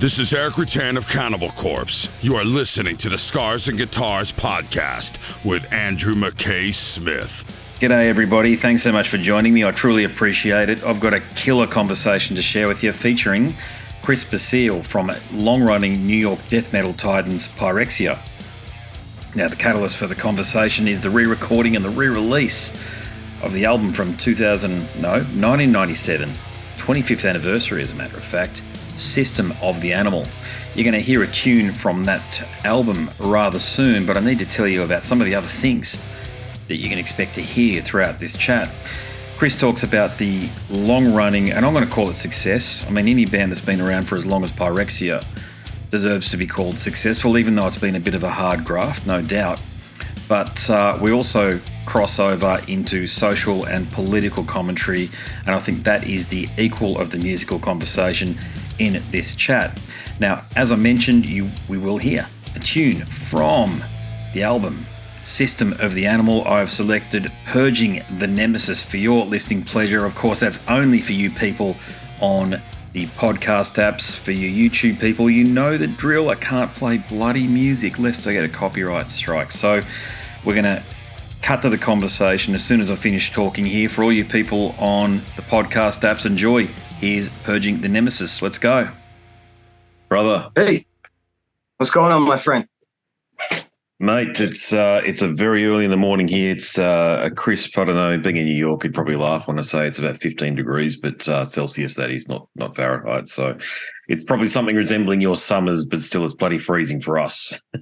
This is Eric Rutan of Cannibal Corpse. You are listening to the Scars and Guitars podcast with Andrew McKay Smith. G'day everybody, thanks so much for joining me. I truly appreciate it. I've got a killer conversation to share with you featuring Chris Basile from long-running New York death metal titans Pyrexia. Now the catalyst for the conversation is the re-recording and the re-release of the album from 1997, 25th anniversary as a matter of fact, System of the Animal. You're going to hear a tune from that album rather soon, but I need to tell you about some of the other things that you can expect to hear throughout this chat. Chris talks about the long-running, and I'm going to call it success. I mean, any band that's been around for as long as Pyrexia deserves to be called successful, even though it's been a bit of a hard graft, no doubt. But we also cross over into social and political commentary, and I think that is the equal of the musical conversation in this chat. Now, as I mentioned, we will hear a tune from the album System of the Animal. I've selected Purging the Nemesis for your listening pleasure. Of course, that's only for you people on the podcast apps. For you YouTube people, you know the drill. I can't play bloody music lest I get a copyright strike. So we're going to cut to the conversation as soon as I finish talking here. For all you people on the podcast apps, enjoy. Here's Purging the Nemesis. Let's go. Brother. Hey, what's going on, my friend? Mate, it's a very early in the morning here. It's a crisp, I don't know, being in New York, you'd probably laugh when I say it's about 15 degrees, but Celsius, that is, not Fahrenheit. So it's probably something resembling your summers, but still it's bloody freezing for us. All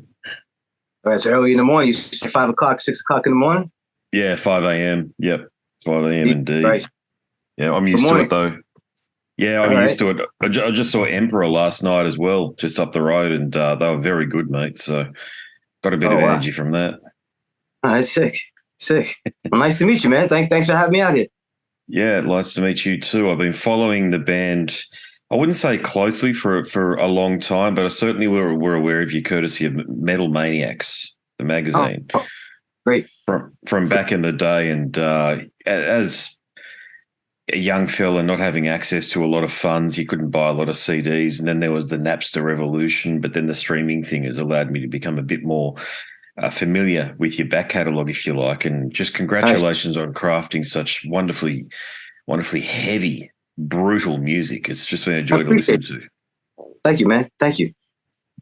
right, it's early in the morning. You say 5 o'clock, 6 o'clock in the morning? Yeah, 5 a.m. Yep, 5 a.m. indeed. Right. Yeah, I'm used to it, though. Yeah, I'm used to it. I just saw Emperor last night as well, just up the road, and they were very good, mate. So got a bit of energy from that. Oh, that's sick. Well, nice to meet you, man. Thanks for having me out here. Yeah, nice to meet you too. I've been following the band, I wouldn't say closely for a long time, but I certainly were aware of you courtesy of Metal Maniacs, the magazine. Oh, great. From back in the day, and as a young fella not having access to a lot of funds, you couldn't buy a lot of CDs, and then there was the Napster revolution, but then the streaming thing has allowed me to become a bit more familiar with your back catalogue, if you like, and just congratulations on crafting such wonderfully heavy, brutal music. It's just been a joy to listen to. Thank you, man. Thank you.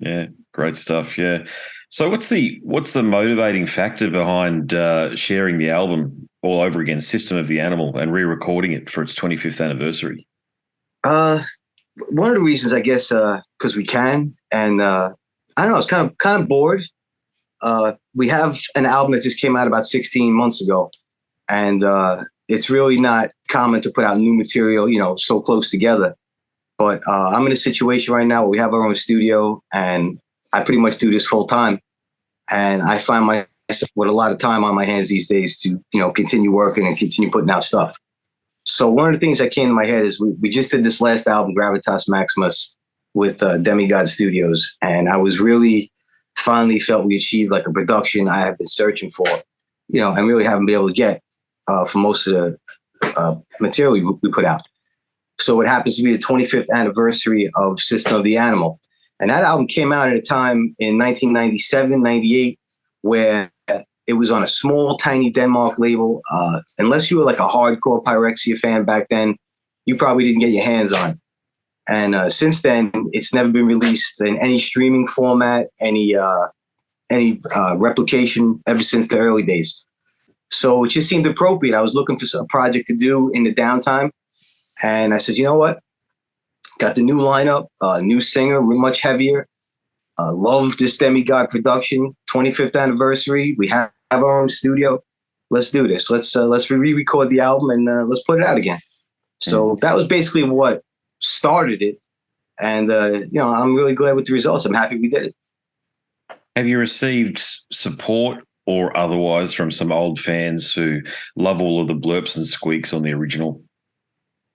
Yeah, great stuff, yeah. So what's the motivating factor behind sharing the album all over again, System of the Animal, and re-recording it for its 25th anniversary? One of the reasons, I guess, because we can, and I don't know, it's kind of bored. We have an album that just came out about 16 months ago, and it's really not common to put out new material, so close together. But I'm in a situation right now where we have our own studio, and I pretty much do this full time, and I find myself with a lot of time on my hands these days to, continue working and continue putting out stuff. So one of the things that came to my head is we just did this last album, Gravitas Maximus, with Demigod Studios, and I was really finally felt we achieved like a production I have been searching for, and really haven't been able to get for most of the material we put out. So it happens to be the 25th anniversary of System of the Animal. And that album came out at a time in 1997, 98, where it was on a small, tiny Denmark label. Unless you were like a hardcore Pyrexia fan back then, you probably didn't get your hands on it. And since then, it's never been released in any streaming format, any replication ever since the early days. So it just seemed appropriate. I was looking for a project to do in the downtime. And I said, you know what? Got the new lineup, new singer, much heavier. Love this Demigod production, 25th anniversary. We have our own studio. Let's do this. Let's re-record the album and let's put it out again. So that was basically what started it. And, I'm really glad with the results. I'm happy we did it. Have you received support or otherwise from some old fans who love all of the blurps and squeaks on the original?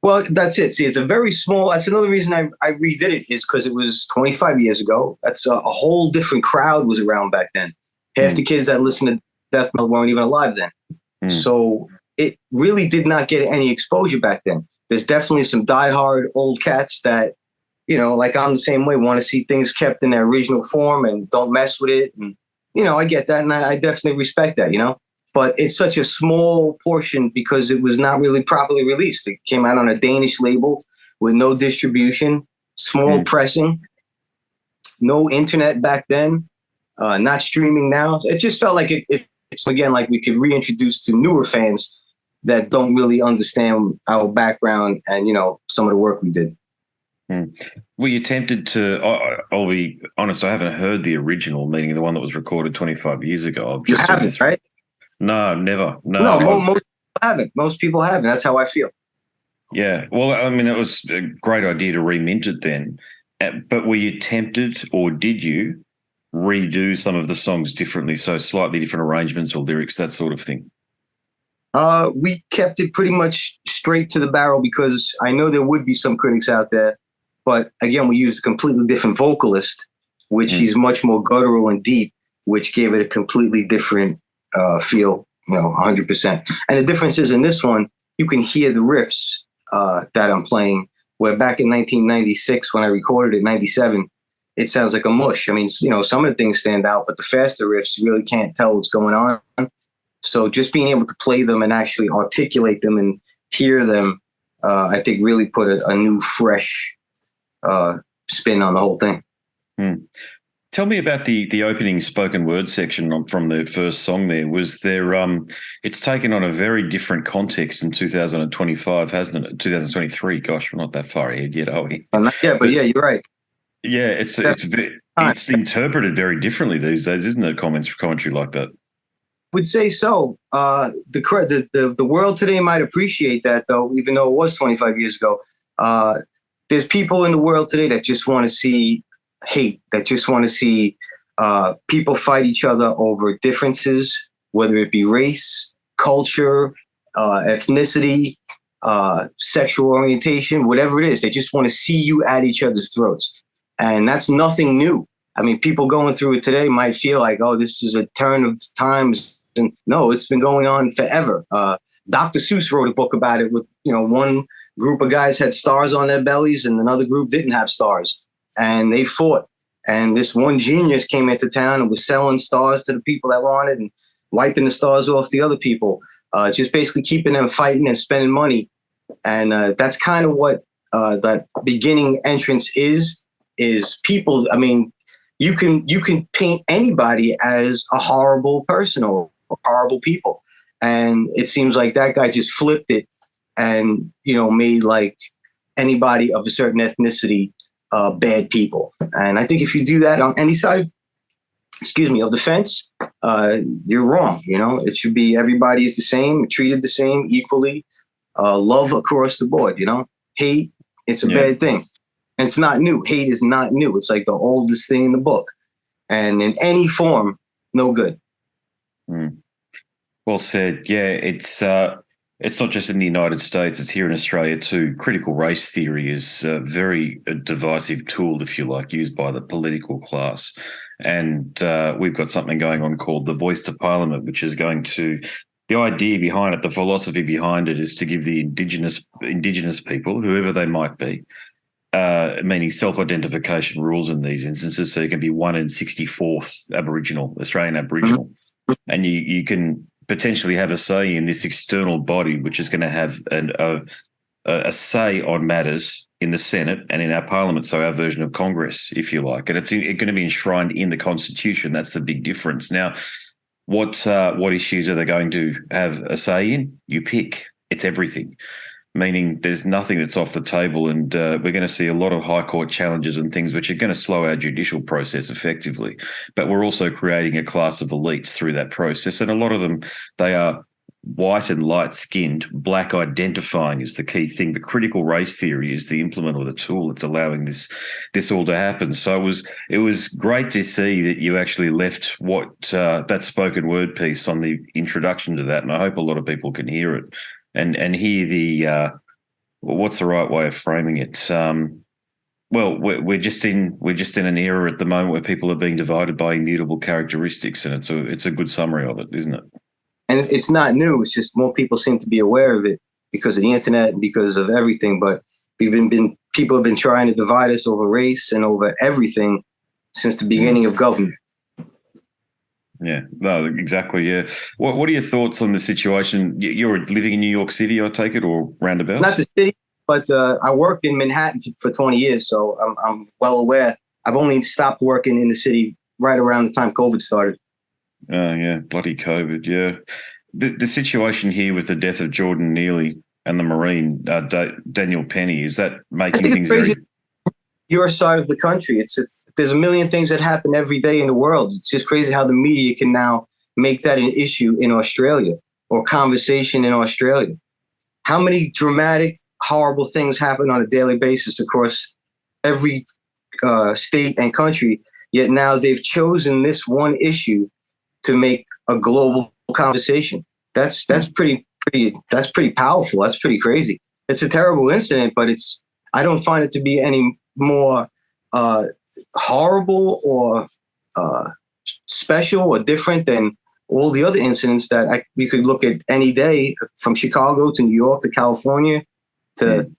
Well, that's it. See, it's a very small, that's another reason I redid it is because it was 25 years ago. That's a whole different crowd was around back then. Half the kids that listened to death metal weren't even alive then. So it really did not get any exposure back then. There's definitely some diehard old cats that, like I'm the same way, want to see things kept in their original form and don't mess with it. And, I get that. And I definitely respect that, but it's such a small portion because it was not really properly released. It came out on a Danish label with no distribution, small pressing, no internet back then, not streaming now. It just felt like it's, again, like we could reintroduce to newer fans that don't really understand our background and, some of the work we did. Were you tempted to, I'll be honest, I haven't heard the original, meaning the one that was recorded 25 years ago. You haven't, right? No, never. No, most people haven't. Most people haven't. That's how I feel. Yeah. Well, I mean, it was a great idea to remint it then. But were you tempted, or did you redo some of the songs differently, so slightly different arrangements or lyrics, that sort of thing? We kept it pretty much straight to the barrel because I know there would be some critics out there. But again, we used a completely different vocalist, which is much more guttural and deep, which gave it a completely different feel, 100%. And the difference is in this one, you can hear the riffs that I'm playing, where back in 1996, when I recorded it, 97, it sounds like a mush. I mean, some of the things stand out, but the faster riffs, you really can't tell what's going on. So just being able to play them and actually articulate them and hear them, I think really put a new, fresh spin on the whole thing. Tell me about the opening spoken word section from the first song there. Was there it's taken on a very different context in 2025, hasn't it? 2023, gosh, we're not that far ahead yet, are we? Not yet, but yeah, you're right. Yeah, it's interpreted very differently these days, isn't it? Commentary like that. I would say so. The world today might appreciate that, though, even though it was 25 years ago. There's people in the world today that just want to see hate, that just want to see people fight each other over differences, whether it be race, culture, ethnicity, sexual orientation, whatever it is. They just want to see you at each other's throats. And that's nothing new. I mean, people going through it today might feel like, oh, this is a turn of times. And no, it's been going on forever. Dr. Seuss wrote a book about it with, one group of guys had stars on their bellies and another group didn't have stars. And they fought. And this one genius came into town and was selling stars to the people that wanted and wiping the stars off the other people, just basically keeping them fighting and spending money. And that's kind of what that beginning entrance is people. I mean, you can paint anybody as a horrible person or horrible people. And it seems like that guy just flipped it and, made like anybody of a certain ethnicity bad people. And I think if you do that on any side, of the fence, you're wrong. It should be everybody is the same, treated the same equally, love across the board. Hate, it's a bad thing. And it's not new. Hate is not new. It's like the oldest thing in the book. And in any form, no good. Well said. Yeah, it's not just in the United States, it's here in Australia too. Critical race theory is a very divisive tool, if you like, used by the political class. And we've got something going on called the Voice to Parliament, which is going to, the idea behind it, the philosophy behind it is to give the Indigenous people, whoever they might be, meaning self-identification rules in these instances. So you can be 1 in 64th Australian Aboriginal, and you can potentially have a say in this external body, which is going to have a say on matters in the Senate and in our Parliament, so our version of Congress, if you like. And it's going to be enshrined in the Constitution. That's the big difference. Now, what issues are they going to have a say in? You pick. It's everything, meaning there's nothing that's off the table, and we're going to see a lot of High Court challenges and things which are going to slow our judicial process effectively. But we're also creating a class of elites through that process, and a lot of them, they are white and light-skinned. Black identifying is the key thing. The critical race theory is the implement or the tool that's allowing this all to happen. So it was great to see that you actually left that spoken word piece on the introduction to that, and I hope a lot of people can hear it. And hear the what's the right way of framing it? Well, we're just in an era at the moment where people are being divided by immutable characteristics, and it's a good summary of it, isn't it? And it's not new. It's just more people seem to be aware of it because of the internet and because of everything. But we've been people have been trying to divide us over race and over everything since the beginning of government. Yeah, no, exactly. Yeah. What are your thoughts on the situation? You're living in New York City, I take it, or roundabouts? Not the city, but I worked in Manhattan for 20 years, so I'm well aware. I've only stopped working in the city right around the time COVID started. Oh, yeah, bloody COVID, yeah. The situation here with the death of Jordan Neely and the Marine, Daniel Penny, is that making things crazy. very... Your side of the country, there's a million things that happen every day in the world. It's just crazy how the media can now make that an issue in Australia or conversation in Australia. How many dramatic, horrible things happen on a daily basis across every state and country, yet now they've chosen this one issue to make a global conversation. That's pretty powerful. That's pretty crazy. It's a terrible incident, but I don't find it to be any more horrible or special or different than all the other incidents that we could look at any day, from Chicago to New York to California to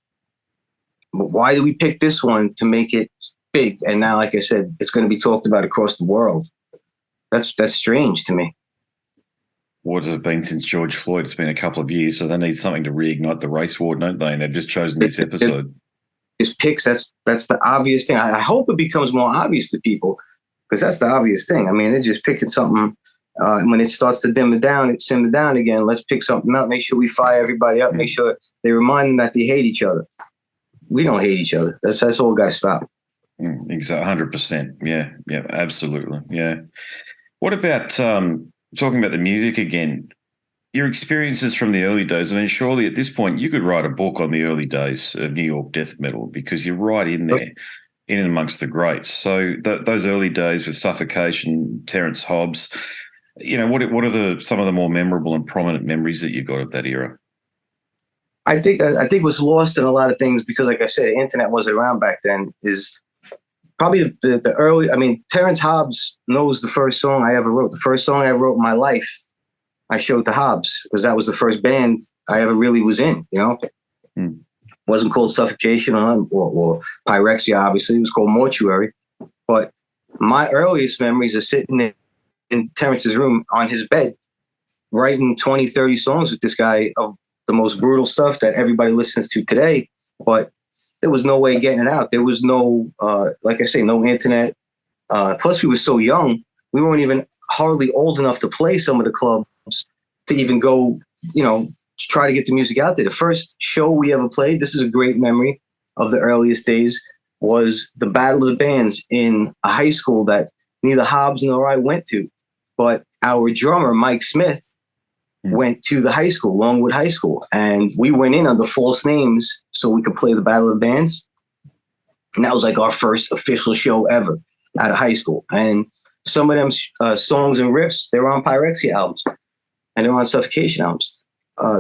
why do we pick this one to make it big? And now, like I said, it's going to be talked about across the world. That's strange to me. What has it been since George Floyd? It's been a couple of years, so they need something to reignite the race war, don't they? And they've just chosen this episode. His picks, that's the obvious thing. I hope it becomes more obvious to people, because that's the obvious thing. I mean, they're just picking something. When it starts to simmer down again, let's pick something up, make sure we fire everybody up, make sure they remind them that they hate each other. We don't hate each other. That's all got to stop. Exactly, 100%. Yeah, absolutely. Yeah. What about talking about the music again? Your experiences from the early days. I mean, surely at this point you could write a book on the early days of New York death metal, because you're right in there, in and amongst the greats. So those early days with Suffocation, Terence Hobbs, what are some of the more memorable and prominent memories that you've got of that era? I think what's lost in a lot of things, because, like I said, the internet wasn't around back then, is probably the early. I mean, Terence Hobbs knows the first song I ever wrote. The first song I wrote in my life, I showed to Hobbs, because that was the first band I ever really was in. Wasn't called Suffocation or Pyrexia, obviously. It was called Mortuary. But my earliest memories are sitting in Terence's room on his bed, writing 20, 30 songs with this guy of the most brutal stuff that everybody listens to today. But there was no way of getting it out. There was no, like I say, no internet. Plus, we were so young. We weren't even hardly old enough to play some of the clubs to even go, try to get the music out there. The first show we ever played, this is a great memory of the earliest days, was the Battle of the Bands in a high school that neither Hobbs nor I went to. But our drummer, Mike Smith, went to the high school, Longwood High School. And we went in under false names so we could play the Battle of the Bands. And that was like our first official show ever out of high school. And some of them songs and riffs, they were on Pyrexia albums. And they were on Suffocation albums.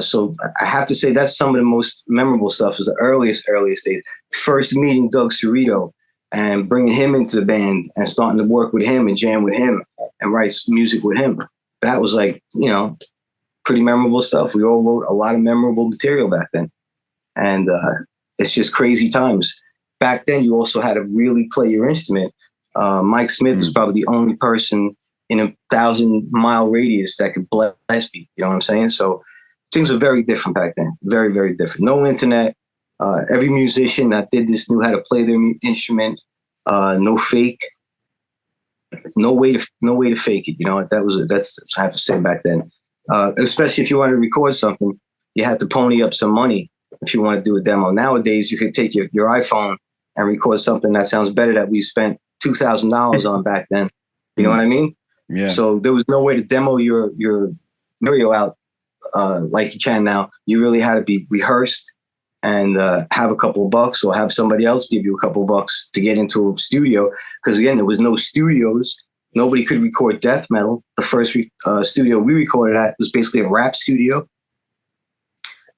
So I have to say that's some of the most memorable stuff, is the earliest days. First meeting Doug Cerrito and bringing him into the band and starting to work with him and jam with him and write music with him. That was like, pretty memorable stuff. We all wrote a lot of memorable material back then. And it's just crazy times. Back then, you also had to really play your instrument. Mike Smith is probably the only person in a 1,000-mile radius that could blast me. You know what I'm saying? So things were very different back then. Very, very different. No internet. Every musician that did this knew how to play their instrument. No fake. No way to fake it. That's I have to say back then. Especially if you want to record something, you had to pony up some money if you want to do a demo. Nowadays, you could take your iPhone and record something that sounds better that we spent $2,000 on back then. You know what I mean? Yeah. So there was no way to demo your material out like you can now. You really had to be rehearsed and have a couple of bucks, or have somebody else give you a couple of bucks to get into a studio. Because again, there was no studios. Nobody could record death metal. The first studio we recorded at was basically a rap studio.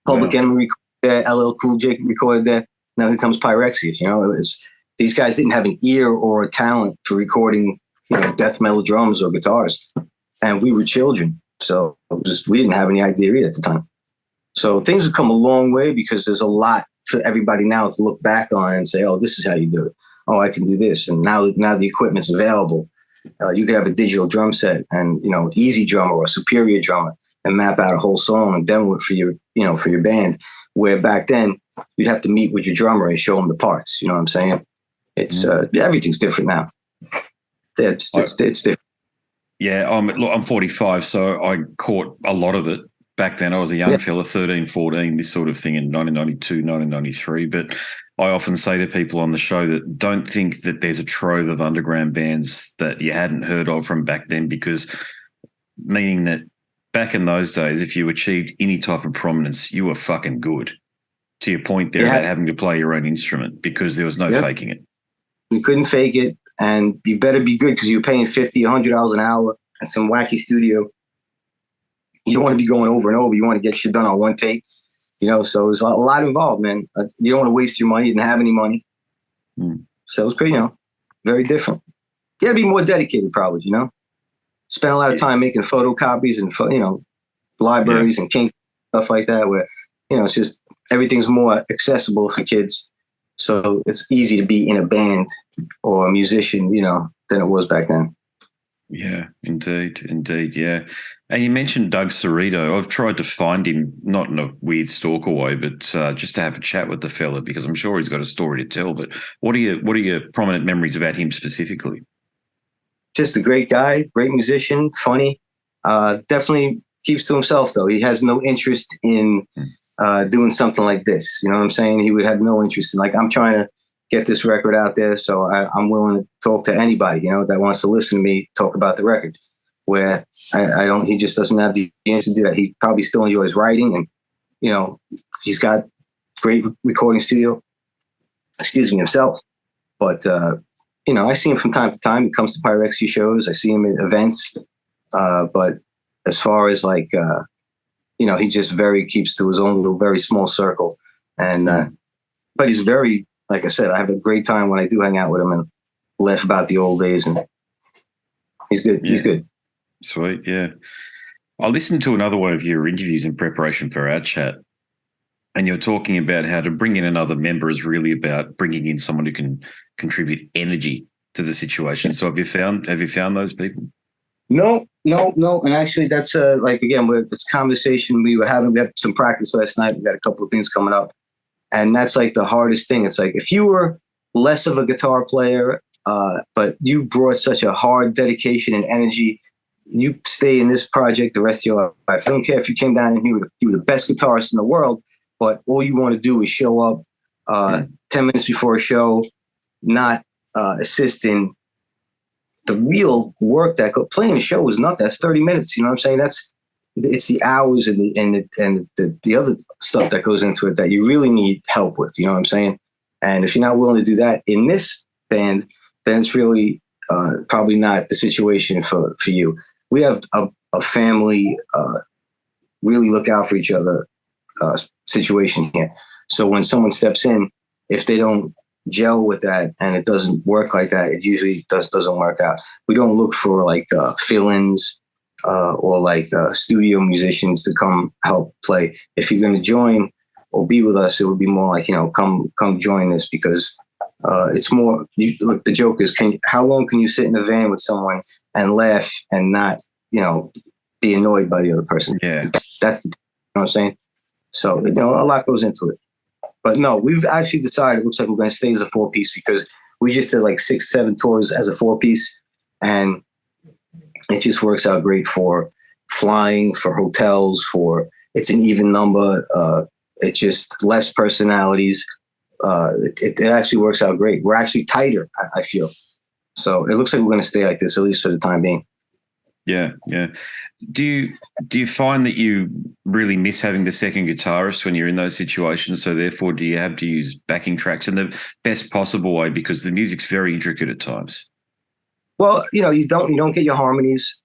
Public Enemy recorded there. LL Cool J recorded there. Now here comes Pyrexia. These guys didn't have an ear or a talent for recording death metal drums or guitars. And we were children. So we didn't have any idea at the time. So things have come a long way, because there's a lot for everybody now to look back on and say, oh, this is how you do it. Oh, I can do this. And now the equipment's available. You could have a digital drum set and, easy drummer or superior drummer and map out a whole song and demo it for your band. Where back then you'd have to meet with your drummer and show him the parts. You know what I'm saying? It's everything's different now. Yeah, it's different. Yeah, I'm 45, so I caught a lot of it. Back then I was a young fella, 13, 14, this sort of thing in 1992, 1993. But I often say to people on the show that don't think that there's a trove of underground bands that you hadn't heard of from back then, because meaning that back in those days, if you achieved any type of prominence, you were fucking good. To your point there about having to play your own instrument, because there was no faking it. You couldn't fake it, and you better be good because you're paying $50, $100 an hour at some wacky studio. You don't want to be going over and over. You want to get shit done on one take, so there's a lot involved, man. You don't want to waste your money. You didn't have any money. So it was pretty, very different. You got to be more dedicated, probably, Spend a lot of time making photocopies and, libraries and kink, stuff like that, where, it's just everything's more accessible for kids. So it's easy to be in a band or a musician, than it was back then. Yeah, indeed, yeah. And you mentioned Doug Cerrito. I've tried to find him, not in a weird stalker way, but just to have a chat with the fella, because I'm sure he's got a story to tell. But what are your prominent memories about him specifically? Just a great guy, great musician, funny. Definitely keeps to himself, though. He has no interest in doing something like this. You know what I'm saying? He would have no interest in, I'm trying to get this record out there, so I'm willing to talk to anybody, that wants to listen to me talk about the record. Where he just doesn't have the chance to do that. He probably still enjoys writing, and, he's got great recording studio, himself. But, I see him from time to time. He comes to Pyrexia shows. I see him at events. But as far as he just keeps to his own little, very small circle. And, but he's very, like I said, I have a great time when I do hang out with him and laugh about the old days. And he's good. Yeah. He's good. Sweet. Yeah. I listened to another one of your interviews in preparation for our chat, and you're talking about how to bring in another member is really about bringing in someone who can contribute energy to the situation. So have you found those people? No. And actually that's again, it's conversation we were having. We had some practice last night. We got a couple of things coming up. And that's the hardest thing. It's if you were less of a guitar player, but you brought such a hard dedication and energy, you stay in this project the rest of your life. I don't care if you came down and you were the best guitarist in the world, but all you want to do is show up 10 minutes before a show, not assist in the real work that playing a show is not. That's 30 minutes. You know what I'm saying? It's the hours and the other stuff that goes into it that you really need help with. You know what I'm saying? And if you're not willing to do that in this band, then it's really probably not the situation for you. We have a family, really look out for each other situation here. So when someone steps in, if they don't gel with that and it doesn't work like that, it usually doesn't work out. We don't look for fill-ins or studio musicians to come help play. If you're going to join or be with us, it would be more come join us, because it's more. Look, the joke is, how long can you sit in a van with someone and laugh and not be annoyed by the other person? Yeah, that's you know what I'm saying. So a lot goes into it. But no, we've actually decided. It looks like we're going to stay as a 4-piece, because we just did 6-7 tours as a 4-piece, and it just works out great for flying, for hotels, it's an even number. It's just less personalities. It actually works out great. We're actually tighter, I feel. So it looks like we're going to stay like this, at least for the time being. Yeah. Do you find that you really miss having the second guitarist when you're in those situations? So therefore, do you have to use backing tracks in the best possible way, because the music's very intricate at times? Well, you don't get your harmonies.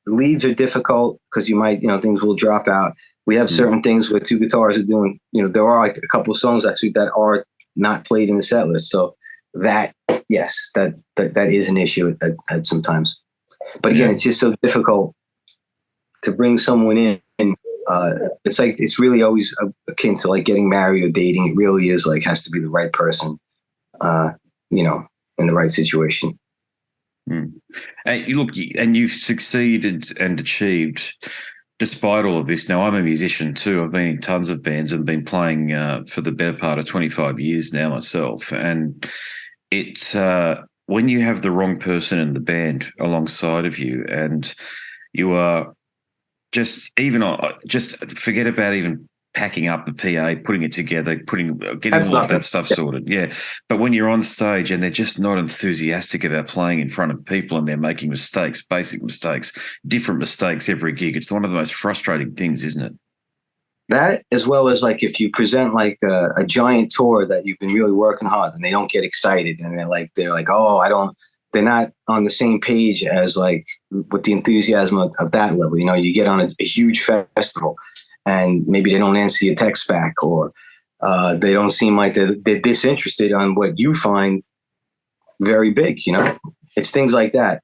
Leads are difficult because you might, things will drop out. We have certain things where two guitars are doing, there are a couple of songs actually that are not played in the set list. So that is an issue at sometimes. But again, it's just so difficult to bring someone in It's like, it's really always akin to like getting married or dating. It really is like, has to be the right person, you know, in the right situation. And you've succeeded and achieved despite all of this. Now, I'm a musician too. I've been in tons of bands and been playing for the better part of 25 years now myself. And it's when you have the wrong person in the band alongside of you, and you are just forget about even packing up the PA, putting it together, getting all of that stuff sorted. Yeah. But when you're on stage and they're just not enthusiastic about playing in front of people, and they're making mistakes, basic mistakes, different mistakes every gig, it's one of the most frustrating things, isn't it? That, as well as like if you present like a giant tour that you've been really working hard and they don't get excited, and they're like, oh, they're not on the same page as like with the enthusiasm of that level. You know, you get on a huge festival and maybe they don't answer your text back, or they don't seem like they're disinterested on what you find very big. You know, it's things like that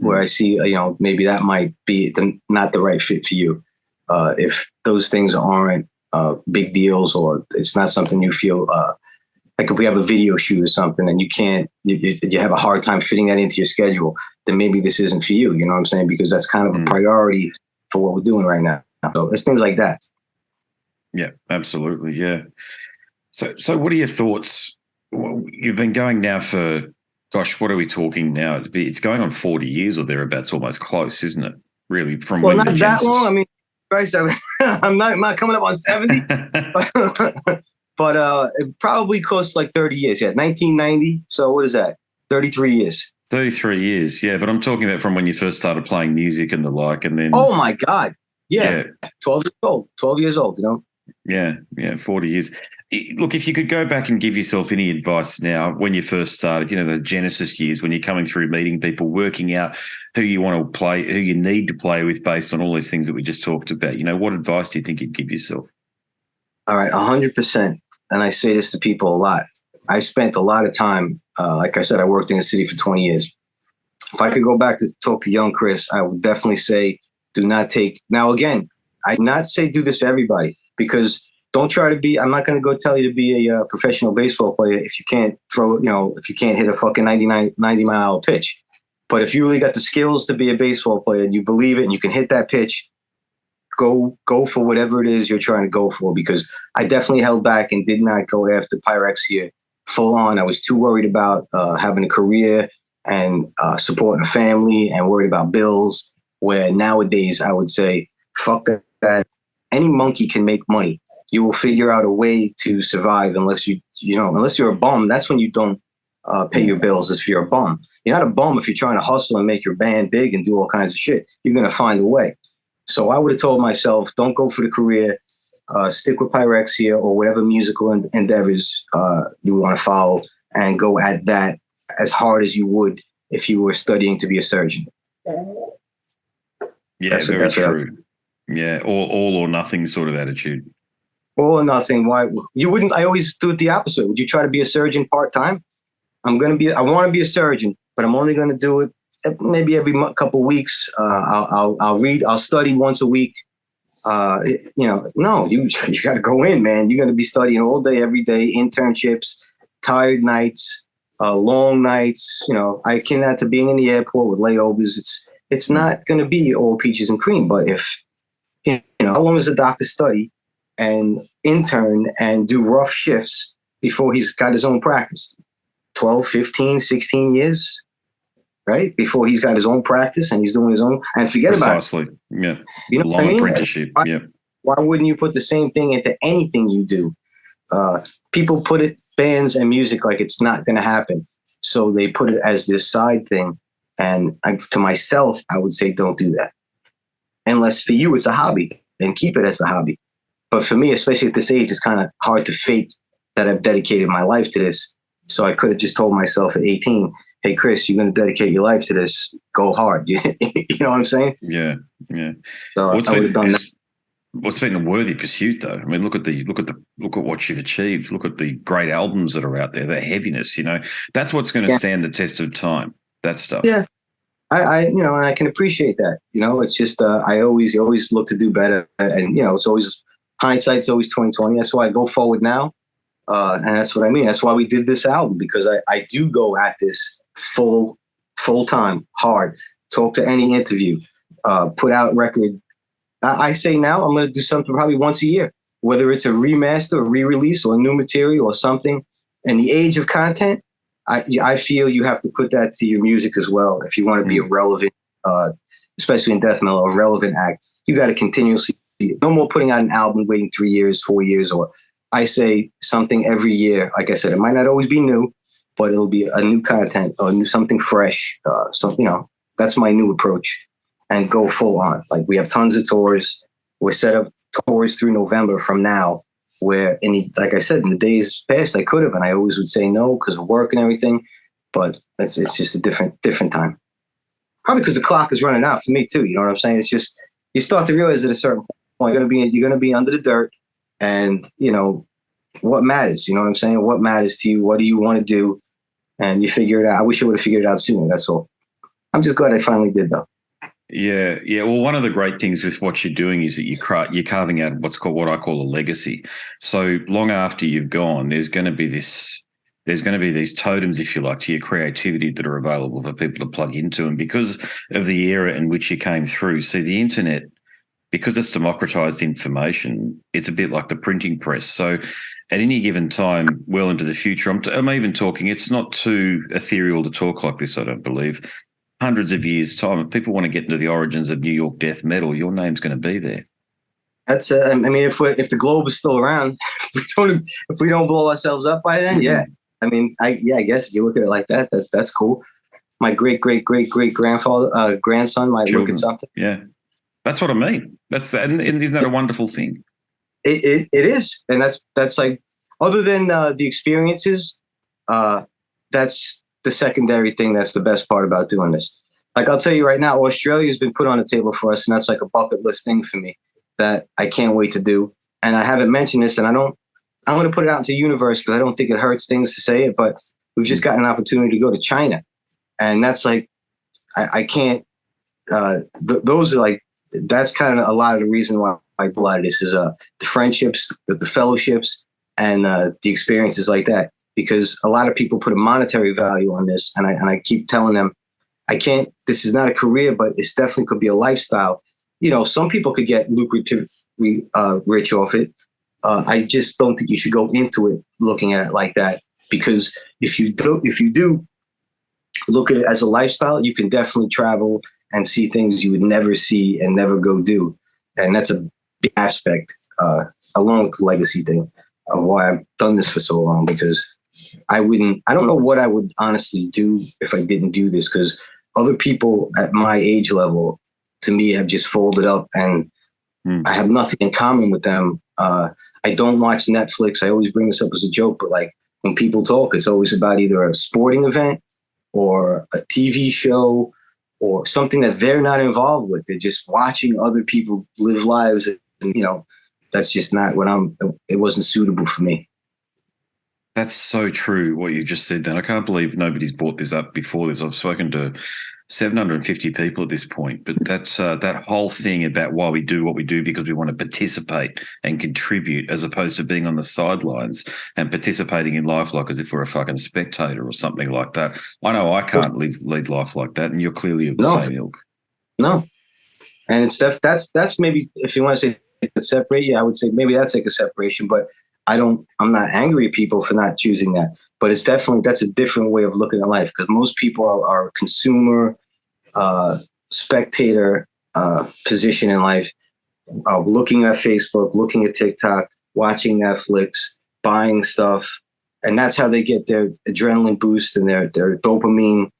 where I see, you know, maybe that might be not the right fit for you. If those things aren't big deals, or it's not something you feel like, if we have a video shoot or something and you have a hard time fitting that into your schedule, then maybe this isn't for you. You know what I'm saying? Because that's kind of a priority for what we're doing right now. So it's things like that. Yeah, absolutely. Yeah. So what are your thoughts? Well, you've been going now for, gosh, what are we talking now? It's going on 40 years or thereabouts, almost close, isn't it? Really, from well, when not that long. I mean, Christ, I'm not coming up on 70, but it probably close to like 30 years. Yeah, 1990. So what is that? 33 years. 33 years. Yeah, but I'm talking about from when you first started playing music and the like, and then. Oh my God. Yeah. 12 years old, you know? Yeah, 40 years. Look, if you could go back and give yourself any advice now when you first started, you know, those Genesis years when you're coming through, meeting people, working out who you want to play, who you need to play with based on all these things that we just talked about, you know, what advice do you think you'd give yourself? All right, 100%. And I say this to people a lot. I spent a lot of time, like I said, I worked in the city for 20 years. If I could go back to talk to young Chris, I would definitely say, do not take. Now, again, I not say do this for everybody, because don't try to be. I'm not going to go tell you to be a professional baseball player if you can't throw. You know, if you can't hit a fucking 90-mile pitch. But if you really got the skills to be a baseball player and you believe it and you can hit that pitch, go for whatever it is you're trying to go for. Because I definitely held back and did not go after Pyrexia full on. I was too worried about having a career and supporting a family and worried about bills. Where nowadays I would say, fuck that. Any monkey can make money. You will figure out a way to survive unless unless you're a bum. That's when you don't pay your bills, if you're a bum. You're not a bum if you're trying to hustle and make your band big and do all kinds of shit. You're going to find a way. So I would have told myself, don't go for the career. Stick with Pyrexia or whatever musical endeavors you want to follow, and go at that as hard as you would if you were studying to be a surgeon. Yeah, that's very true. Yeah, all or nothing sort of attitude. All or nothing. Why you wouldn't? I always do it the opposite. Would you try to be a surgeon part time? I want to be a surgeon, but I'm only going to do it maybe every couple weeks. I'll read. I'll study once a week. No, you got to go in, man. You're going to be studying all day, every day. Internships, tired nights, long nights. You know, I akin that to being in the airport with layovers. It's not going to be all peaches and cream. But if, how long does a doctor study and intern and do rough shifts before he's got his own practice? 12, 15, 16 years, right? Before he's got his own practice and he's doing his own, and forget Precisely. about it. Yeah. You know Long apprenticeship. Why wouldn't you put the same thing into anything you do? People put it, bands and music, like it's not going to happen. So they put it as this side thing. And to myself, I would say, don't do that. Unless for you, it's a hobby, then keep it as a hobby. But for me, especially at this age, it's kind of hard to fake that I've dedicated my life to this. So I could have just told myself at 18, hey, Chris, you're going to dedicate your life to this. Go hard. You know what I'm saying? Yeah. So I would have done that. What's been a worthy pursuit, though? I mean, look at what you've achieved. Look at the great albums that are out there. The heaviness, that's what's going to stand the test of time. That stuff. Yeah, and I can appreciate that. It's just I always look to do better, and it's always hindsight's always 2020. That's why I go forward now, and that's what I mean. That's why we did this album, because I do go at this full time, hard. Talk to any interview, put out record. I say now I'm going to do something probably once a year, whether it's a remaster, a re-release, or a new material or something. In the age of content, I feel you have to put that to your music as well. If you want to be a relevant, especially in death metal, a relevant act, you got to continuously. No more putting out an album, waiting 3 years, 4 years, or I say something every year. Like I said, it might not always be new, but it'll be a new content or something fresh. That's my new approach. And go full on. Like, we have tons of tours. We're set up tours through November from now, where like I said, in the days past, I could have, and I always would say no because of work and everything. But it's just a different time. Probably because the clock is running out for me too. You know what I'm saying? It's just, you start to realize at a certain point, you're gonna be under the dirt, and what matters. You know what I'm saying? What matters to you? What do you want to do? And you figure it out. I wish I would have figured it out sooner. That's all. I'm just glad I finally did, though. Yeah. Well, one of the great things with what you're doing is that you're carving out what I call a legacy. So long after you've gone, there's going to be these totems, if you like, to your creativity that are available for people to plug into. And because of the era in which you came through, see, the internet, because it's democratized information, it's a bit like the printing press. So at any given time, well into the future, I'm even talking, it's not too ethereal to talk like this, I don't believe. Hundreds of years' time, if people want to get into the origins of New York death metal, your name's going to be there. That's I mean, if the globe is still around, if we don't blow ourselves up by then, yeah. I mean, I guess if you look at it like that, that's cool. My great grandfather, grandson might look at something. Yeah, that's what I mean. And isn't that a wonderful thing? It is, and that's like, other than the experiences, that's the secondary thing. That's the best part about doing this. Like, I'll tell you right now, Australia's been put on the table for us, and that's like a bucket list thing for me that I can't wait to do. And I haven't mentioned this, and I'm going to put it out into the universe because I don't think it hurts things to say it, but we've just gotten an opportunity to go to China. And that's like, I can't, those are like, that's kind of a lot of the reason why I do a lot of this is the friendships, the fellowships, and the experiences like that. Because a lot of people put a monetary value on this, and I keep telling them, this is not a career, but it definitely could be a lifestyle. Some people could get lucratively rich off it. I just don't think you should go into it looking at it like that, because if you do look at it as a lifestyle, you can definitely travel and see things you would never see and never go do. And that's a big aspect, along with the legacy thing, of why I've done this for so long, because I don't know what I would honestly do if I didn't do this, because other people at my age level, to me, have just folded up, and I have nothing in common with them. I don't watch Netflix. I always bring this up as a joke, but like, when people talk, it's always about either a sporting event or a TV show or something that they're not involved with. They're just watching other people live lives, and that's just not it wasn't suitable for me. That's so true, what you just said then. I can't believe nobody's brought this up before this. I've spoken to 750 people at this point, but that's that whole thing about why we do what we do, because we want to participate and contribute, as opposed to being on the sidelines and participating in life like as if we're a fucking spectator or something like that. I know I can't lead life like that, and you're clearly of the same ilk. No. And it's that's maybe, if you want to say separate, yeah, I would say maybe that's like a separation, but I'm not angry at people for not choosing that, but it's definitely, that's a different way of looking at life, because most people are consumer, spectator position in life, looking at Facebook, looking at TikTok, watching Netflix, buying stuff, and that's how they get their adrenaline boost and their dopamine,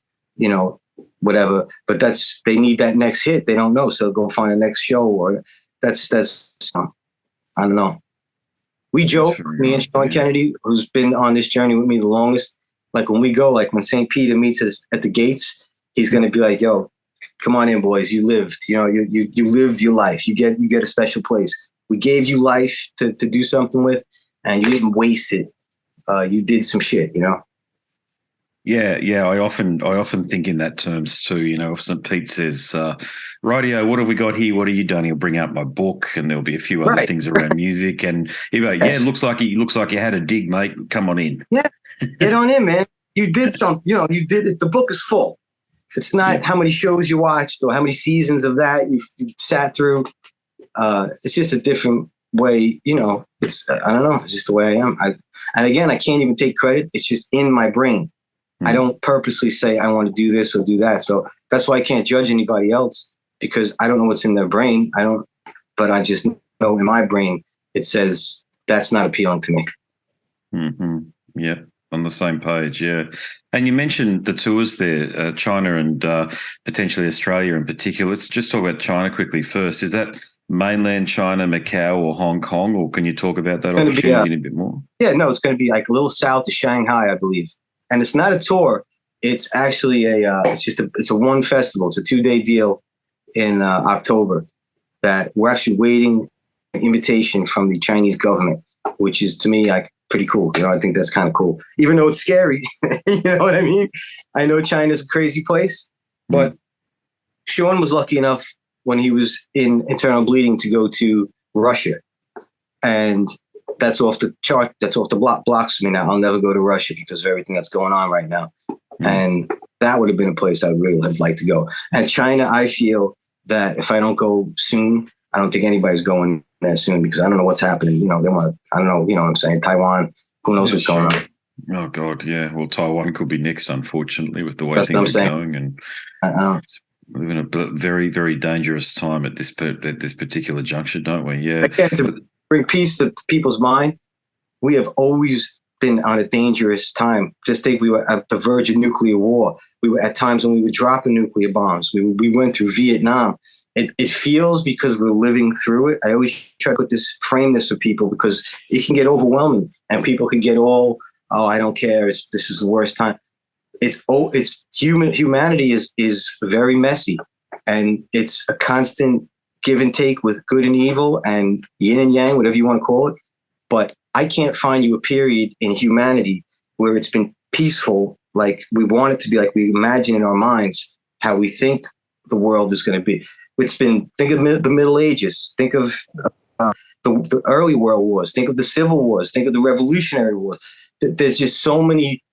whatever. But they need that next hit. They don't know, so go find the next show, or that's I don't know. We joke, me and Sean Kennedy, who's been on this journey with me the longest, like when we go, like when St. Peter meets us at the gates, he's going to be like, yo, come on in, boys. You lived, you lived your life. You get a special place. We gave you life to do something with, and you didn't waste it. You did some shit, Yeah. I often think in that terms too. You know, if St. Pete says, "Rightio, what have we got here? What have you done?" He'll bring out my book, and there'll be a few other Right. things around music, and he'll go, "Yeah, Yes. looks like you had a dig, mate. Come on in." Yeah. Get on in, man. You did something. You know, you did it. The book is full. It's not Yeah. how many shows you watched or how many seasons of that you've sat through. It's just a different way. You know, I don't know. It's just the way I am. And again, I can't even take credit. It's just in my brain. I don't purposely say I want to do this or do that. So that's why I can't judge anybody else, because I don't know what's in their brain. But I just know in my brain it says that's not appealing to me. Mm-hmm. Yeah, on the same page. Yeah, and you mentioned the tours there, China and potentially Australia in particular. Let's just talk about China quickly first. Is that mainland China, Macau, or Hong Kong, or can you talk about that opportunity a bit more? Yeah, no, it's going to be like a little south of Shanghai, I believe. And it's not a tour. It's actually it's a one festival. It's a 2-day deal in October that we're actually waiting an invitation from the Chinese government, which is to me like pretty cool. You know, I think that's kind of cool, even though it's scary. You know what I mean? I know China's a crazy place, but Sean was lucky enough when he was in internal bleeding to go to Russia. And that's off the chart. That's off the blocks for me now. I'll never go to Russia because of everything that's going on right now. And that would have been a place I would really have liked to go. And China, I feel that if I don't go soon, I don't think anybody's going there soon, because I don't know what's happening. You know, I don't know, you know what I'm saying? Taiwan, who knows what's going on? Oh, God, yeah. Well, Taiwan could be next, unfortunately, with the way That's things are going. And we live in a very, very dangerous time at this particular juncture, don't we? Yeah. Again, to bring peace to people's mind, we have always been on a dangerous time. Just think we were at the verge of nuclear war. We were at times when we were dropping nuclear bombs. We went through Vietnam. It feels, because we're living through it. I always try to frame this for people, because it can get overwhelming and people can get all, oh, I don't care. This is the worst time. Humanity is very messy, and it's a constant give and take with good and evil and yin and yang, whatever you want to call it. But I can't find you a period in humanity where it's been peaceful, like we want it to be, like we imagine in our minds how we think the world is going to be. Think of the Middle Ages, think of the early world wars, think of the civil wars, think of the Revolutionary War. There's just so many.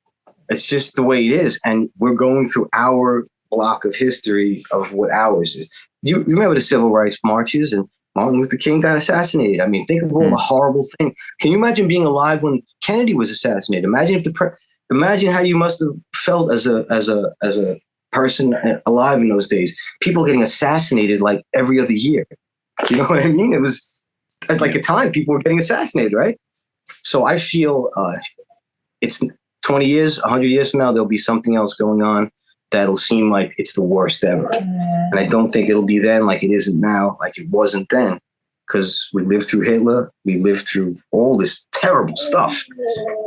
It's just the way it is. And we're going through our block of history of what ours is. You remember the civil rights marches, and Martin Luther King got assassinated. I mean, think of all the horrible things. Can you imagine being alive when Kennedy was assassinated? Imagine imagine how you must have felt as a person alive in those days. People getting assassinated like every other year. You know what I mean? It was like a time people were getting assassinated, right? So I feel it's 20 years, 100 years from now, there'll be something else going on that'll seem like it's the worst ever. And I don't think it'll be then like it isn't now, like it wasn't then, because we lived through Hitler. We lived through all this terrible stuff.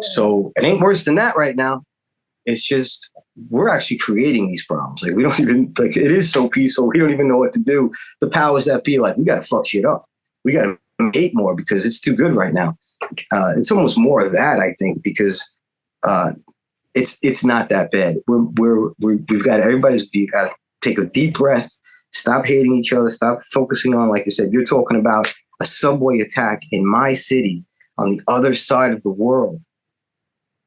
So it ain't worse than that right now. It's just we're actually creating these problems. Like we don't even, like it is so peaceful. We don't even know what to do. The powers that be, like, we got to fuck shit up. We got to hate more because it's too good right now. It's almost more of that, I think, because it's not that bad. We've got everybody's got to take a deep breath, stop hating each other, stop focusing on, like you said, you're talking about a subway attack in my city on the other side of the world.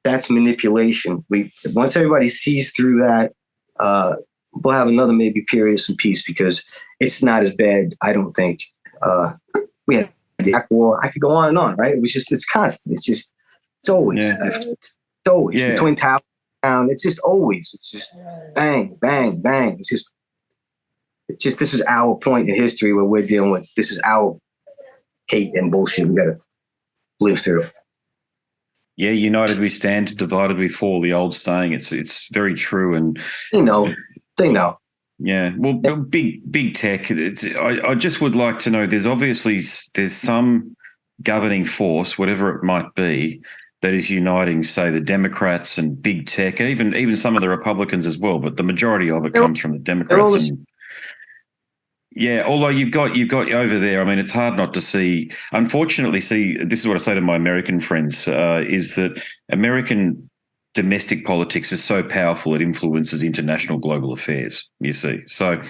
That's manipulation. Once everybody sees through that, we'll have another maybe period of some peace, because it's not as bad, I don't think. We had the Iraq War. I could go on and on, right? It's constant. It's always. Yeah. It's always the Twin Towers down. It's just always. It's just bang, bang, bang. It's just this is our point in history where we're dealing with. This is our hate and bullshit we got to live through. Yeah, united we stand, divided we fall. The old saying. It's very true, and they know. Yeah, well, big tech. I just would like to know. There's some governing force, whatever it might be, that is uniting, say, the Democrats and big tech, and even some of the Republicans as well. But the majority of it comes from the Democrats. Yeah, although you've got over there. I mean, it's hard not to see. Unfortunately, this is what I say to my American friends: is that American domestic politics is so powerful it influences international global affairs, you see. So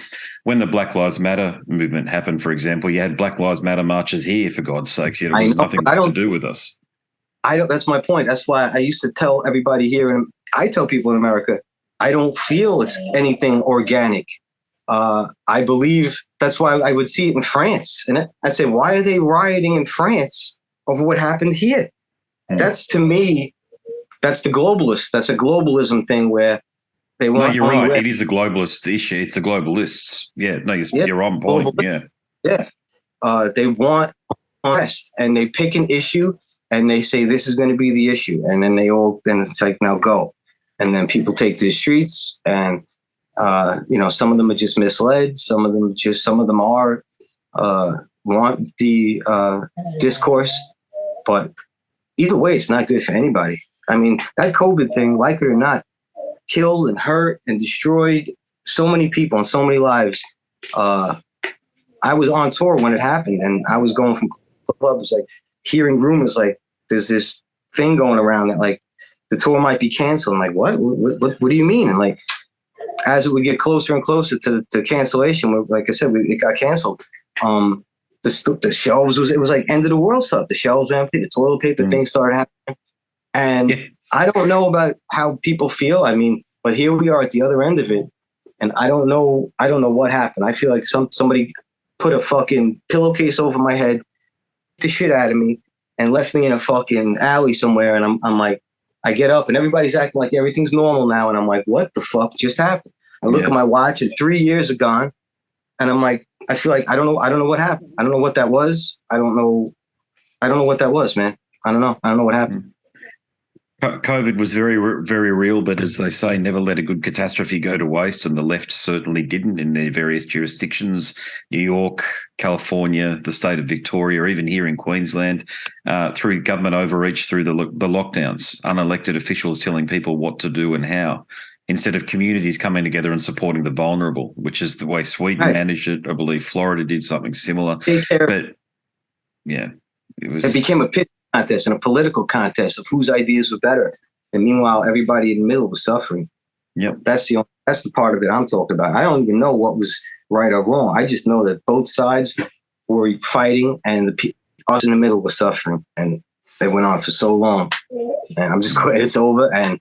when the Black Lives Matter movement happened, for example, you had Black Lives Matter marches here, for God's sakes, yet it was nothing to do with us. That's my point. That's why I used to tell everybody here, and I tell people in America, I don't feel it's anything organic. I believe that's why I would see it in France. And I'd say, why are they rioting in France over what happened here? That's, to me, that's the globalists. That's a globalism thing where they want. No, you're right. It is a globalist issue. It's the globalists. Yeah, no, you're on point. Yeah. They want unrest, and they pick an issue and they say this is going to be the issue, and then then it's like, now go, and then people take to the streets, and some of them are just misled. Some of them are want the discourse, but either way, it's not good for anybody. I mean, that COVID thing, like it or not, killed and hurt and destroyed so many people and so many lives. I was on tour when it happened, and I was going from clubs, like hearing rumors like there's this thing going around that like the tour might be canceled. I'm like, what? What do you mean? And like, as it would get closer and closer to cancellation, like I said, it got canceled. The shelves it was like end of the world stuff. The shelves were empty. The toilet paper thing started happening. And I don't know about how people feel. I mean, but here we are at the other end of it. And I don't know what happened. I feel like somebody put a fucking pillowcase over my head, the shit out of me, and left me in a fucking alley somewhere. And I'm like, I get up and everybody's acting like everything's normal now. And I'm like, what the fuck just happened? I look at my watch and 3 years are gone. And I'm like, I feel like I don't know what happened. I don't know what that was. I don't know what that was, man. I don't know what happened. COVID was very, very real, but as they say, never let a good catastrophe go to waste, and the left certainly didn't in their various jurisdictions, New York, California, the state of Victoria, or even here in Queensland, through government overreach, through the lockdowns, unelected officials telling people what to do and how, instead of communities coming together and supporting the vulnerable, which is the way Sweden managed it. I believe Florida did something similar. But, yeah, it became a pit contest and a political contest of whose ideas were better, and meanwhile everybody in the middle was suffering. Yep, that's the part of it I'm talking about. I don't even know what was right or wrong. I just know that both sides were fighting, and us in the middle were suffering, and they went on for so long. And I'm just glad it's over. And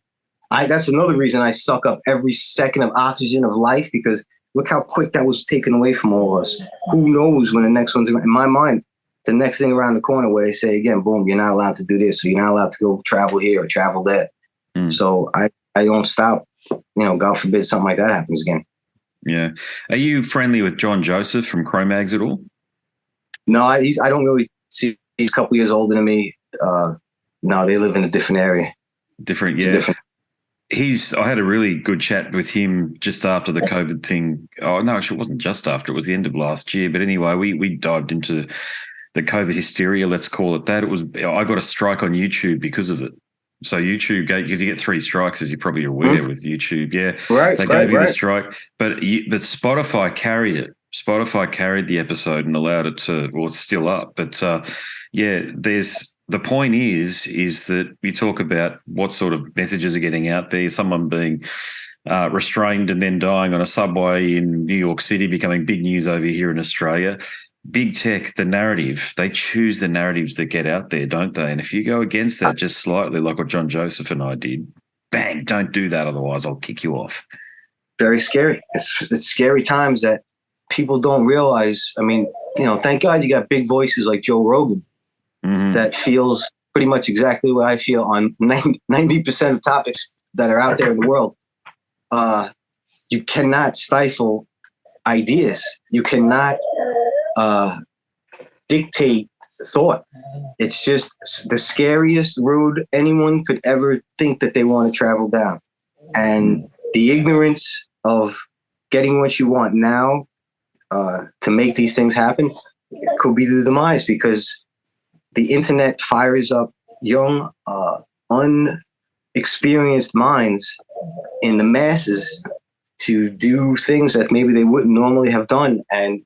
that's another reason I suck up every second of oxygen of life, because look how quick that was taken away from all of us. Who knows when the next one's in my mind? The next thing around the corner where they say again, boom, you're not allowed to do this, or you're not allowed to go travel here or travel there. So I don't stop. God forbid something like that happens again. Yeah. Are you friendly with John Joseph from Cro-Mags at all? No, I don't really see. He's a couple years older than me. No, they live in a different area. Different. I had a really good chat with him just after the COVID thing. Oh no, actually it wasn't just after. It was the end of last year. But anyway, we dived into the COVID hysteria, let's call it that. I got a strike on YouTube because of it. So YouTube because you get 3 strikes, as you're probably aware with YouTube. Yeah, right. They gave you the strike, but Spotify carried it. Spotify carried the episode and allowed it to. Well, it's still up, but the point is that we talk about what sort of messages are getting out there. Someone being restrained and then dying on a subway in New York City, becoming big news over here in Australia. Big tech, the narrative, they choose the narratives that get out there, don't they? And if you go against that just slightly, like what John Joseph and I did, bang, don't do that, otherwise I'll kick you off. Very scary. It's scary times that people don't realize. I mean, thank God you got big voices like Joe Rogan that feels pretty much exactly what I feel on 90% of topics that are out there in the world. You cannot stifle ideas. You cannot dictate thought. It's just the scariest road anyone could ever think that they want to travel down. And the ignorance of getting what you want now to make these things happen could be the demise, because the internet fires up young, unexperienced minds in the masses to do things that maybe they wouldn't normally have done. And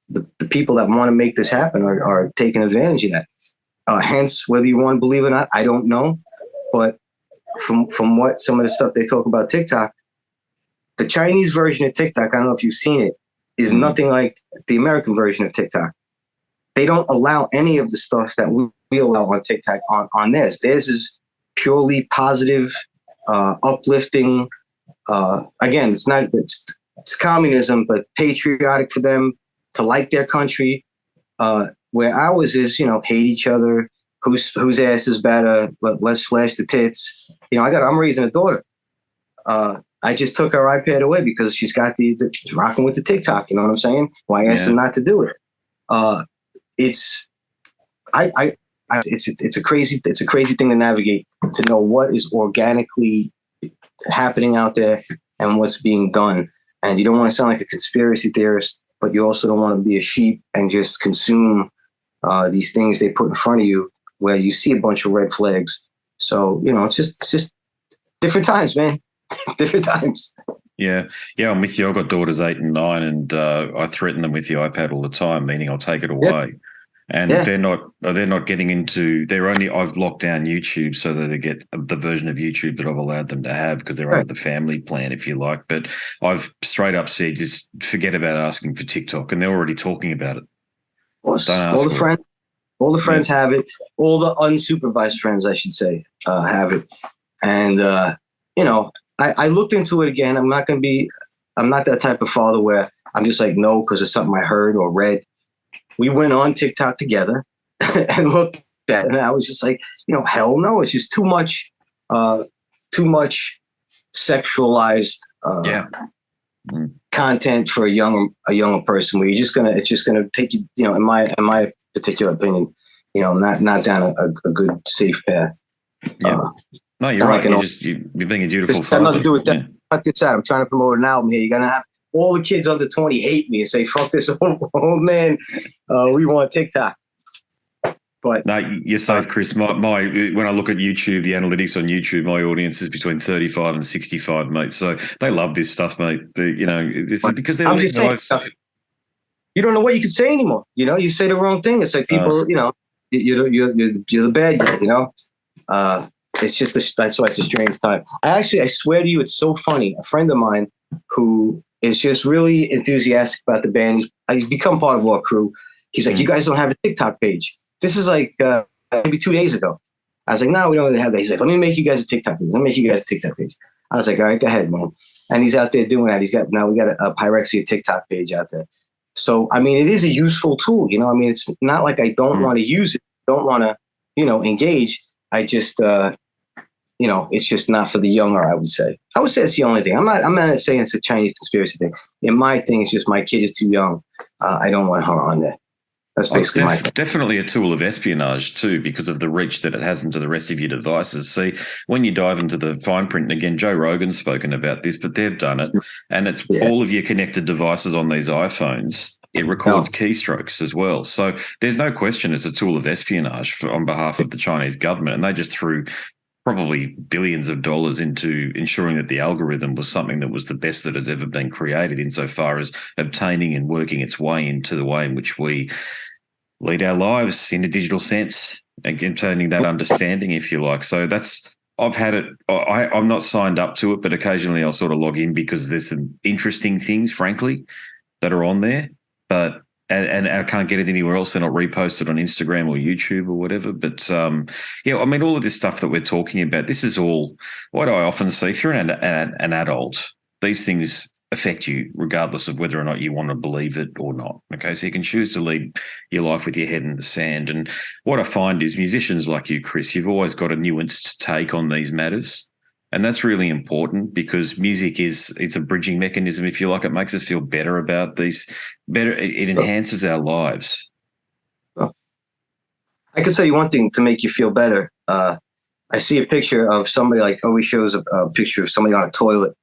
the people that want to make this happen are taking advantage of that. Hence, whether you want to believe it or not, I don't know. But from what some of the stuff they talk about TikTok, the Chinese version of TikTok, I don't know if you've seen it, is nothing like the American version of TikTok. They don't allow any of the stuff that we allow on TikTok on theirs. Theirs is purely positive, uplifting. Again, it's communism, but patriotic for them to like their country. Where ours is, hate each other, whose ass is better, let's flash the tits. I'm raising a daughter. I just took her iPad away because she's got she's rocking with the TikTok. You know what I'm saying? Well, I asked her not to do it. It's a crazy thing to navigate, to know what is organically happening out there and what's being done. And you don't want to sound like a conspiracy theorist, but you also don't want to be a sheep and just consume these things they put in front of you where you see a bunch of red flags. So, it's just different times, man. Different times. Yeah, I'm with you. I've got daughters 8 and 9, and I threaten them with the iPad all the time, meaning I'll take it away. Yeah. And they're not getting into. I've locked down YouTube so that they get the version of YouTube that I've allowed them to have because they're under the family plan, if you like. But I've straight up said, just forget about asking for TikTok, and they're already talking about it. All the friends have it. All the unsupervised friends, I should say, have it. And I looked into it again. I'm not that type of father where I'm just like, no, because it's something I heard or read. We went on TikTok together and looked at it, and I was just like, hell no, it's just too much sexualized content for a younger person where it's just gonna take you, in my particular opinion, not down a good safe path. Yeah. No, you're right. You're being a dutiful father. Nothing to do with that. Cut this out. I'm trying to promote an album here. You're gonna have all the kids under 20 hate me and say, "Fuck this old man. We want TikTok." But no, you're safe, Chris. My when I look at YouTube, the analytics on YouTube, my audience is between 35 and 65, mate. So they love this stuff, mate. This is because they're. I'm just saying, you don't know what you can say anymore. You say the wrong thing. It's like people, you're the bad guy. It's just that's why it's a strange time. I swear to you, it's so funny. A friend of mine who is just really enthusiastic about the band. He's become part of our crew. He's like, you guys don't have a TikTok page. This is like maybe 2 days ago. I was like, no, we don't really have that. He's like, let me make you guys a TikTok page. I was like, all right, go ahead, man. And he's out there doing that. We got a Pyrexia TikTok page out there. So, I mean, it is a useful tool. It's not like I don't want to use it, don't want to, engage. I just, it's just not for the younger, I would say. I would say it's the only thing. I'm not saying it's a Chinese conspiracy thing. In my thing, it's just my kid is too young. I don't want her on there. That's basically my thing. Definitely a tool of espionage too, because of the reach that it has into the rest of your devices. See, when you dive into the fine print, and again, Joe Rogan's spoken about this, but they've done it, and it's all of your connected devices on these iPhones. It records keystrokes as well. So there's no question it's a tool of espionage on behalf of the Chinese government, and they just threw probably billions of dollars into ensuring that the algorithm was something that was the best that had ever been created insofar as obtaining and working its way into the way in which we lead our lives in a digital sense and obtaining that understanding, if you like. So I've had it. I'm not signed up to it, but occasionally I'll sort of log in because there's some interesting things, frankly, that are on there. But and I can't get it anywhere else. They're not reposted on Instagram or YouTube or whatever. But, all of this stuff that we're talking about, this is all what I often say. If you're an adult, these things affect you regardless of whether or not you want to believe it or not. Okay, so you can choose to lead your life with your head in the sand. And what I find is musicians like you, Chris, you've always got a nuanced take on these matters. And that's really important because music it's a bridging mechanism, if you like. It makes us feel better about these. It enhances our lives. I could tell you one thing to make you feel better. I see a picture of somebody, like always shows a picture of somebody on a toilet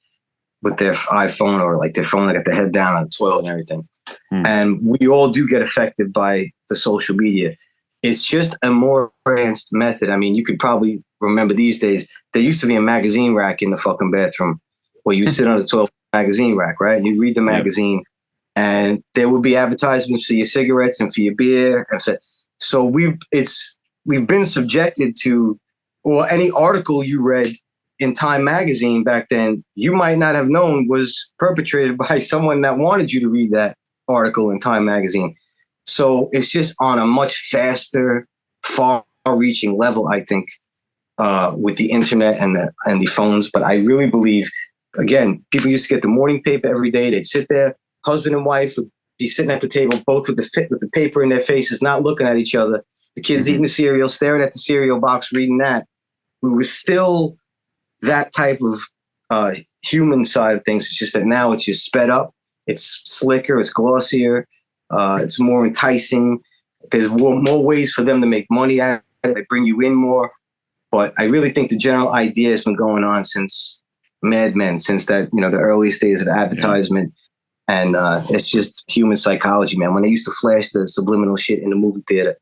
with their iPhone or like their phone, they got their head down on the toilet and everything. And we all do get affected by the social media. It's just a more advanced method. I mean, you could probably remember these days, there used to be a magazine rack in the fucking bathroom where you sit on the toilet magazine rack, right? You read the magazine and there would be advertisements for your cigarettes and for your beer. So we've been subjected to, or any article you read in Time magazine back then, you might not have known was perpetrated by someone that wanted you to read that article in Time magazine. So it's just on a much faster, far-reaching level, I think, with the internet and the phones. But I really believe, again, people used to get the morning paper every day. They'd sit there, husband and wife would be sitting at the table, both with the paper in their faces, not looking at each other. The kids eating the cereal, staring at the cereal box, reading that. We were still that type of human side of things. It's just that now it's just sped up. It's slicker. It's glossier. It's more enticing. There's more ways for them to make money out of it. They bring you in more. But I really think the general idea has been going on since Mad Men, since that, the earliest days of advertisement. Yeah. And it's just human psychology, man. When they used to flash the subliminal shit in the movie theater,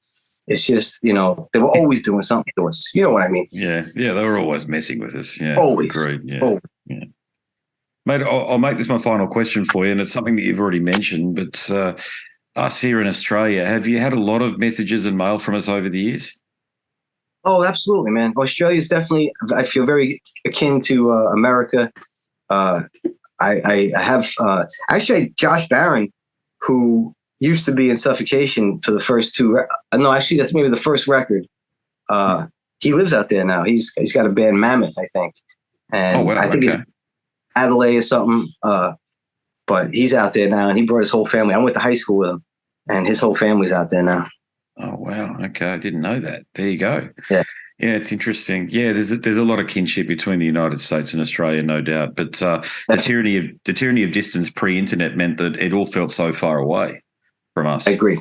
it's just, they were always doing something to us. You know what I mean? Yeah, they were always messing with us. Yeah, always. Agreed. Yeah. Always. Yeah. Mate, I'll make this my final question for you, and it's something that you've already mentioned, but us here in Australia, have you had a lot of messages and mail from us over the years? Oh, absolutely, man. Australia is definitely, I feel very akin to America. I have, actually, Josh Barron, who used to be in Suffocation for the first two. No, actually, that's maybe the first record. He lives out there now. He's got a band, Mammoth, I think. And I think it's Adelaide or something. But he's out there now, and he brought his whole family. I went to high school with him, and his whole family's out there now. Oh, wow. Okay. I didn't know that. There you go. Yeah. Yeah, it's interesting. Yeah, there's a lot of kinship between the United States and Australia, no doubt. But the tyranny of distance pre-internet meant that it all felt so far away from us. I agree.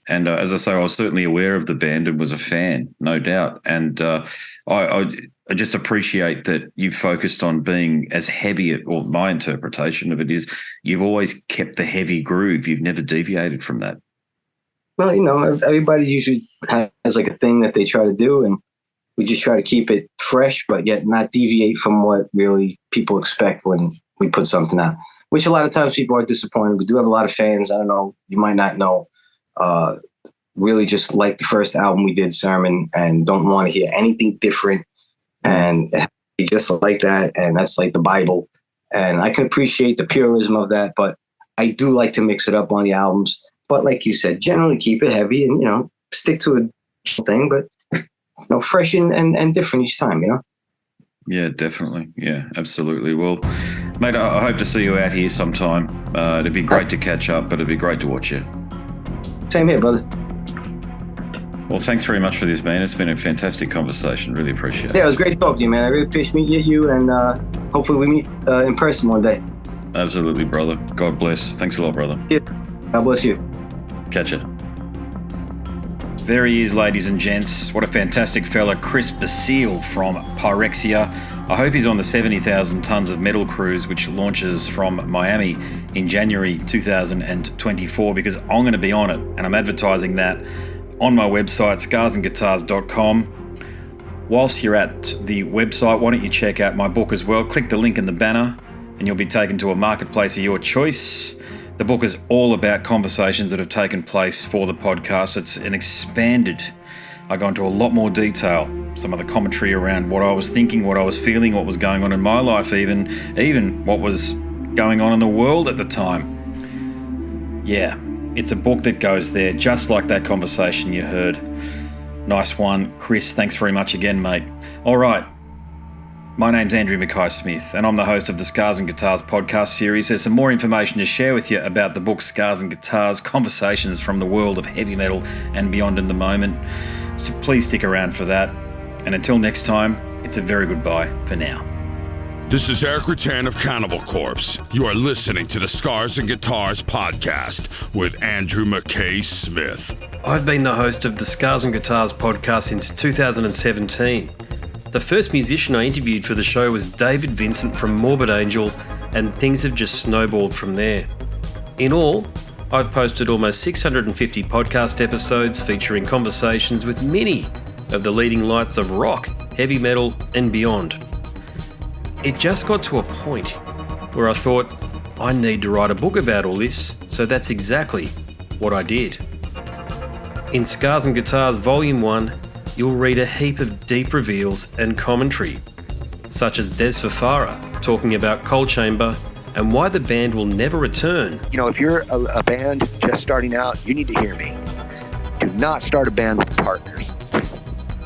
And as I say, I was certainly aware of the band and was a fan, no doubt. And I just appreciate that you've focused on being as heavy, or my interpretation of it is you've always kept the heavy groove. You've never deviated from that. Well, everybody usually has like a thing that they try to do, and we just try to keep it fresh, but yet not deviate from what really people expect when we put something out, which a lot of times people are disappointed. We do have a lot of fans. I don't know, you might not know, really just like the first album we did, Sermon, and don't want to hear anything different. And just like that. And that's like the Bible. And I can appreciate the purism of that, but I do like to mix it up on the albums. But like you said, generally keep it heavy and, stick to a thing, but, fresh and different each time, Yeah, definitely. Yeah, absolutely. Well, mate, I hope to see you out here sometime. It'd be great to catch up, but it'd be great to watch you. Same here, brother. Well, thanks very much for this, man. It's been a fantastic conversation. Really appreciate it. Yeah, it was great talking to you, man. I really appreciate meeting you, and hopefully we meet in person one day. Absolutely, brother. God bless. Thanks a lot, brother. Yeah. God bless you. Catch ya. There he is, ladies and gents. What a fantastic fella, Chris Basile from Pyrexia. I hope he's on the 70,000 tons of metal cruise, which launches from Miami in January 2024, because I'm going to be on it, and I'm advertising that on my website, scarsandguitars.com. Whilst you're at the website, why don't you check out my book as well? Click the link in the banner, and you'll be taken to a marketplace of your choice. The book is all about conversations that have taken place for the podcast. It's an expanded. I go into a lot more detail, some of the commentary around what I was thinking, what I was feeling, what was going on in my life, even what was going on in the world at the time. Yeah, it's a book that goes there, just like that conversation you heard. Nice one. Chris, thanks very much again, mate. All right. My name's Andrew Mackay-Smith, and I'm the host of the Scars and Guitars podcast series. There's some more information to share with you about the book Scars and Guitars, Conversations from the World of Heavy Metal and Beyond in the Moment. So please stick around for that. And until next time, it's a very goodbye for now. This is Eric Rattan of Cannibal Corpse. You are listening to the Scars and Guitars podcast with Andrew Mackay-Smith. I've been the host of the Scars and Guitars podcast since 2017. The first musician I interviewed for the show was David Vincent from Morbid Angel, and things have just snowballed from there. In all, I've posted almost 650 podcast episodes featuring conversations with many of the leading lights of rock, heavy metal, and beyond. It just got to a point where I thought, I need to write a book about all this, so that's exactly what I did. In Scars and Guitars Volume 1, you'll read a heap of deep reveals and commentary, such as Des Fafara talking about Coal Chamber and why the band will never return. You know, if you're a band just starting out, you need to hear me. Do not start a band with partners.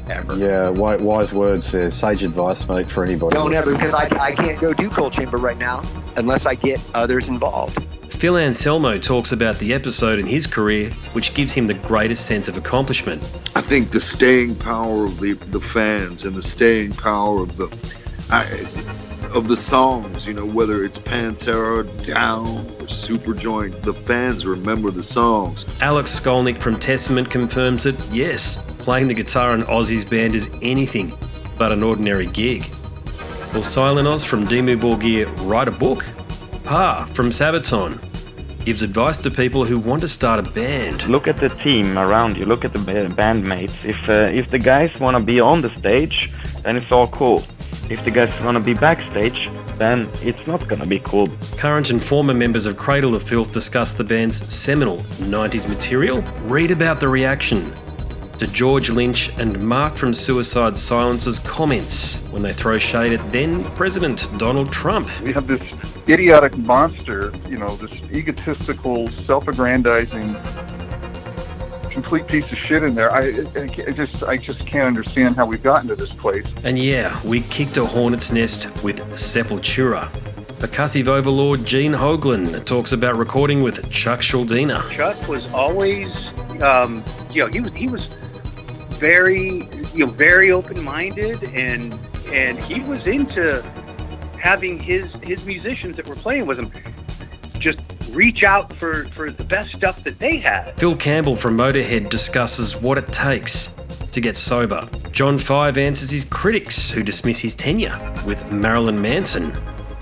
Ever. Yeah, wise words there. Sage advice, mate, for anybody. Don't ever, because I can't go do Coal Chamber right now unless I get others involved. Phil Anselmo talks about the episode in his career which gives him the greatest sense of accomplishment. I think the staying power of the fans and the staying power of the songs, you know, whether it's Pantera, Down, or Superjoint, the fans remember the songs. Alex Skolnick from Testament confirms that, yes, playing the guitar in Ozzy's band is anything but an ordinary gig. Will Silent Oz from Dimmu Borgir write a book? Pa from Sabaton gives advice to people who want to start a band. Look at the team around you, look at the bandmates. If the guys want to be on the stage, then it's all cool. If the guys want to be backstage, then it's not going to be cool. Current and former members of Cradle of Filth discuss the band's seminal 90s material. Read about the reaction to George Lynch and Mark from Suicide Silence's comments when they throw shade at then President Donald Trump. We have this idiotic monster, you know, this egotistical, self-aggrandizing, complete piece of shit in there. I just can't understand how we've gotten to this place. And yeah, we kicked a hornet's nest with Sepultura. Percussive overlord Gene Hoglan talks about recording with Chuck Schuldiner. Chuck was always, he was very open-minded, and he was into having his musicians that were playing with him just reach out for the best stuff that they had. Phil Campbell from Motorhead discusses what it takes to get sober. John Five answers his critics who dismiss his tenure with Marilyn Manson.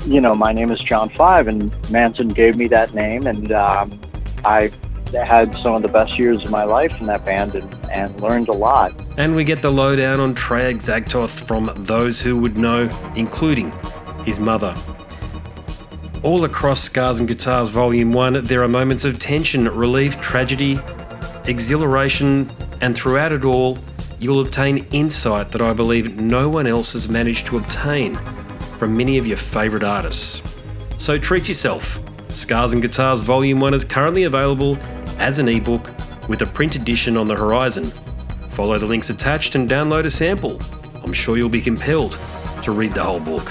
You know, my name is John Five, and Manson gave me that name, and I had some of the best years of my life in that band and learned a lot. And we get the lowdown on Treyarch Zagtoth from those who would know, including his mother. All across Scars and Guitars Volume 1, there are moments of tension, relief, tragedy, exhilaration, and throughout it all, you'll obtain insight that I believe no one else has managed to obtain from many of your favourite artists. So treat yourself. Scars and Guitars Volume 1 is currently available as an ebook with a print edition on the horizon. Follow the links attached and download a sample. I'm sure you'll be compelled to read the whole book.